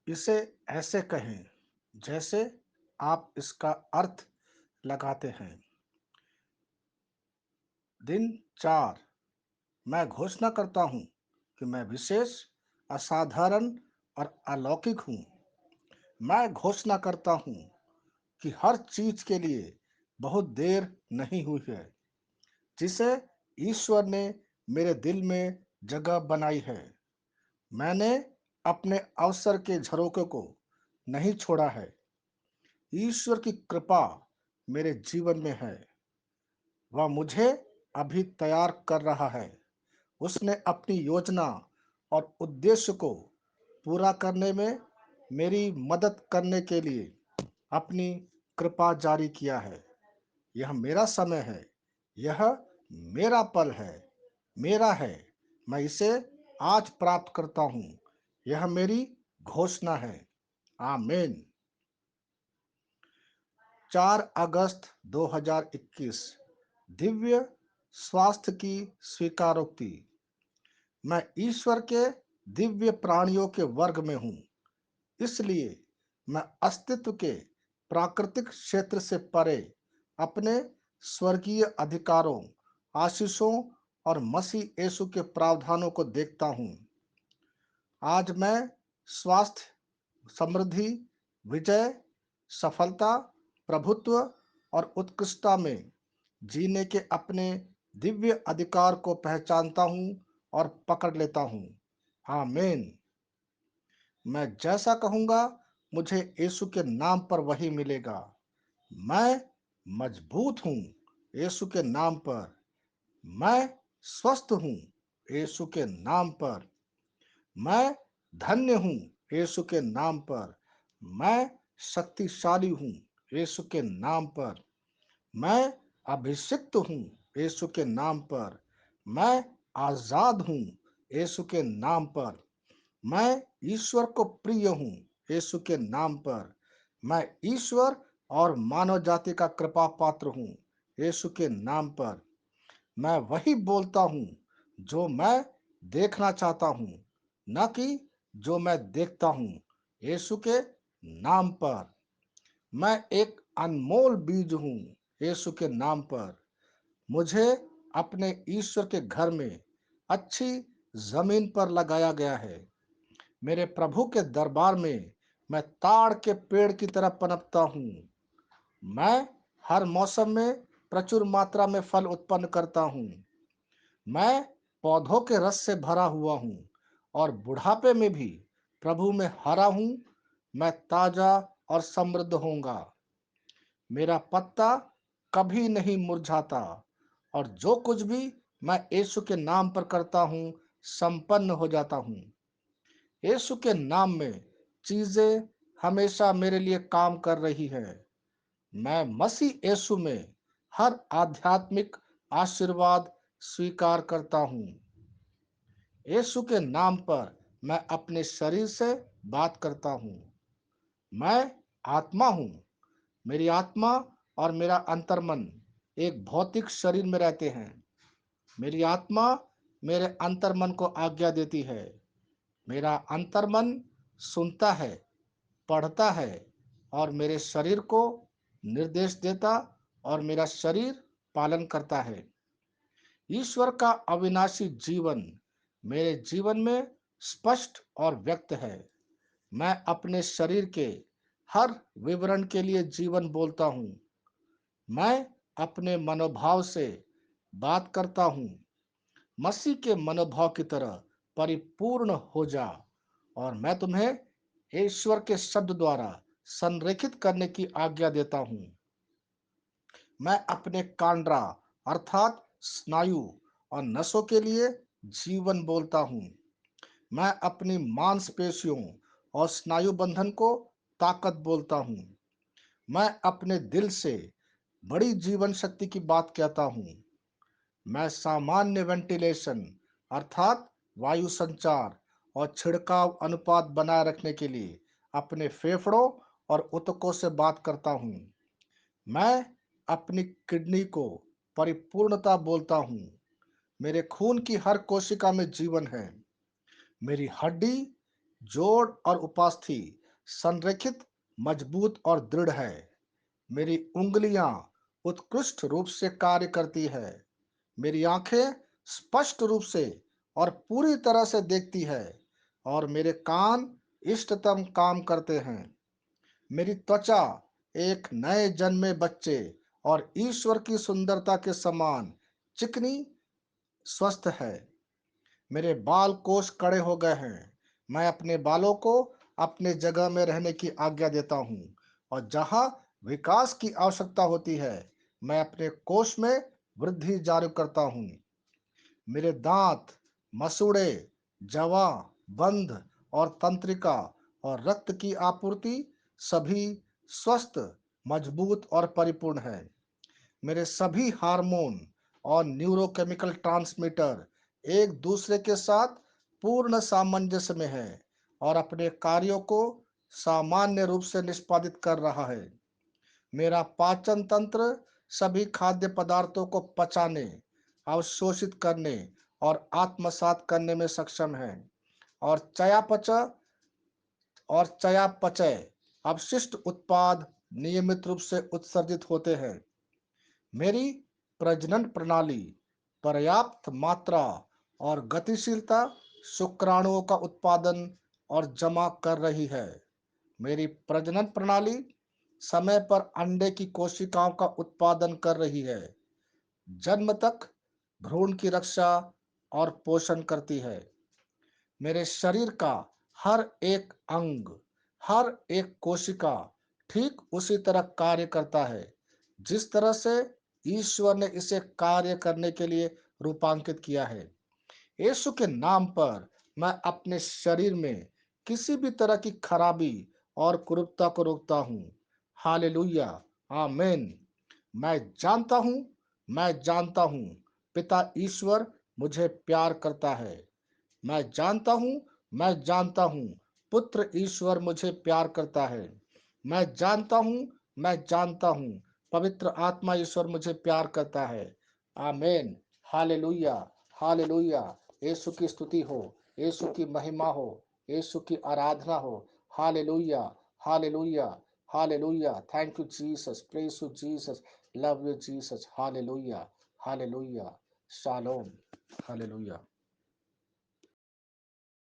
इसे ऐसे कहें जैसे आप इसका अर्थ लगाते हैं। दिन 4। मैं घोषणा करता हूँ कि मैं विशेष, असाधारण और अलौकिक हूँ। मैं घोषणा करता हूँ कि हर चीज के लिए बहुत देर नहीं हुई है, जिसे ईश्वर ने मेरे दिल में जगह बनाई है। मैंने अपने अवसर के झरोखे को नहीं छोड़ा है। ईश्वर की कृपा मेरे जीवन में है। वह मुझे अभी तैयार कर रहा है। उसने अपनी योजना और उद्देश्य को पूरा करने में मेरी मदद करने के लिए अपनी कृपा जारी किया है। यह मेरा समय है। यह मेरा पल है, मेरा है। मैं इसे आज प्राप्त करता हूँ। यह मेरी घोषणा है। आमीन। 4 अगस्त 2021। दिव्य स्वास्थ्य की स्वीकारोक्ति। मैं ईश्वर के दिव्य प्राणियों के वर्ग में हूँ, इसलिए मैं अस्तित्व के प्राकृतिक क्षेत्र से परे अपने स्वर्गीय अधिकारों, आशीषों और मसीह यीशु के प्रावधानों को देखता हूँ। आज मैं स्वास्थ्य, समृद्धि, विजय, सफलता, प्रभुत्व और उत्कृष्टता में जीने के अपने दिव्य अधिकार को पहचानता हूँ और पकड़ लेता हूँ। आमीन। मैं जैसा कहूँगा, मुझे यीशु के नाम पर वही मिलेगा। मैं मजबूत हूँ यीशु के नाम पर। मैं स्वस्थ हूँ यीशु के नाम पर। मैं धन्य हूँ यीशु के नाम पर। मैं शक्तिशाली हूँ यीशु के नाम पर। मैं अभिषिक्त हूँ यीशु के नाम पर। मैं आजाद हूँ यीशु के नाम पर। मैं ईश्वर को प्रिय हूँ यीशु के नाम पर। मैं ईश्वर और मानव जाति का कृपा पात्र हूँ यीशु के नाम पर। मैं वही बोलता हूँ जो मैं देखना चाहता हूँ, न कि जो मैं देखता हूँ यीशु के नाम पर। मैं एक अनमोल बीज हूँ यीशु के नाम पर। मुझे अपने ईश्वर के घर में अच्छी जमीन पर लगाया गया है। मेरे प्रभु के दरबार में मैं ताड़ के पेड़ की तरह पनपता हूँ। मैं हर मौसम में प्रचुर मात्रा में फल उत्पन्न करता हूँ। मैं पौधों के रस से भरा हुआ हूँ और बुढ़ापे में भी प्रभु में हरा हूँ। मैं ताजा और समृद्ध होऊंगा। मेरा पत्ता कभी नहीं मुरझाता और जो कुछ भी मैं यीशु के नाम पर करता हूँ, संपन्न हो जाता हूँ। यीशु के नाम में चीजें हमेशा मेरे लिए काम कर रही हैं। मैं मसीह यीशु में हर आध्यात्मिक आशीर्वाद स्वीकार करता हूँ। यीशु के नाम पर मैं अपने शरीर से बात करता हूँ। मैं आत्मा हूँ। मेरी आत्मा और मेरा अंतर्मन एक भौतिक शरीर में रहते हैं। मेरी आत्मा मेरे अंतर्मन को आज्ञा देती है। मेरा अंतर्मन सुनता है, पढ़ता है और मेरे शरीर को निर्देश देता और मेरा शरीर पालन करता है। ईश्वर का अविनाशी जीवन मेरे जीवन में स्पष्ट और व्यक्त है। मैं अपने शरीर के हर विवरण के लिए जीवन बोलता हूँ। मैं अपने मनोभाव से बात करता हूँ। मसीह के मनोभाव की तरह परिपूर्ण हो जा और मैं तुम्हें ईश्वर के शब्द द्वारा संरेखित करने की आज्ञा देता हूँ। मैं अपने कांड्रा अर्थात स्नायु और नसों के लिए जीवन बोलता हूँ। मैं अपनी मांसपेशियों और स्नायु बंधन को ताकत बोलता हूँ। मैं अपने दिल से बड़ी जीवन शक्ति की बात कहता हूँ। मैं सामान्य वेंटिलेशन अर्थात वायु संचार और छिड़काव अनुपात बनाए रखने के लिए अपने फेफड़ों और ऊतकों से बात करता हूँ। मैं अपनी किडनी को परिपूर्णता बोलता हूँ। मेरे खून की हर कोशिका में जीवन है। मेरी हड्डी जोड़ और उपास्थि संरेखित, मजबूत और दृढ़ है। मेरी उंगलियां उत्कृष्ट रूप से कार्य करती है। मेरी आंखें स्पष्ट रूप से और पूरी तरह से देखती है और मेरे कान इष्टतम काम करते हैं। मेरी त्वचा एक नए जन्मे बच्चे और ईश्वर की सुंदरता के समान चिकनी स्वस्थ है। मेरे बाल कोष कड़े हो गए हैं। मैं अपने बालों को अपने जगह में रहने की आज्ञा देता हूँ और जहाँ विकास की आवश्यकता होती है मैं अपने कोष में वृद्धि जारी करता हूँ। मेरे दांत, मसूड़े, जवा, बंध और तंत्रिका और रक्त की आपूर्ति सभी स्वस्थ, मजबूत और परिपूर्ण है। मेरे सभी हार्मोन और न्यूरोकेमिकल ट्रांसमीटर एक दूसरे के साथ पूर्ण सामंजस्य में है और अपने कार्यों को सामान्य रूप से निष्पादित कर रहा है। मेरा पाचन तंत्र सभी खाद्य पदार्थों को पचाने, अवशोषित करने और आत्मसात करने में सक्षम है और चयापचय अपशिष्ट उत्पाद नियमित रूप से उत्सर्जित होते हैं। मेरी प्रजनन प्रणाली पर्याप्त मात्रा और गतिशीलता शुक्राणुओं का उत्पादन और जमा कर रही है। मेरी प्रजनन प्रणाली समय पर अंडे की कोशिकाओं का उत्पादन कर रही है, जन्म तक भ्रूण की रक्षा और पोषण करती है। मेरे शरीर का हर एक अंग, हर एक कोशिका ठीक उसी तरह कार्य करता है जिस तरह से ईश्वर ने इसे कार्य करने के लिए रूपांकित किया है। यीशु के नाम पर मैं अपने शरीर में किसी भी तरह की खराबी और कुरूपता को रोकता हूँ। हालेलुया, आमीन। मैं जानता हूँ, मैं जानता हूँ, पिता ईश्वर मुझे प्यार करता है। मैं जानता हूँ, मैं जानता हूँ, पुत्र ईश्वर मुझे प्यार करता है। मैं जानता हूँ, मैं जानता हूँ, पवित्र आत्मा ईश्वर मुझे प्यार करता है। आमीन। Hallelujah, hallelujah. यीशु की स्तुति हो, यीशु की महिमा हो, यीशु की आराधना हो। Hallelujah, hallelujah, hallelujah. Thank you Jesus, praise you Jesus, love you Jesus. Hallelujah, hallelujah. Shalom, hallelujah.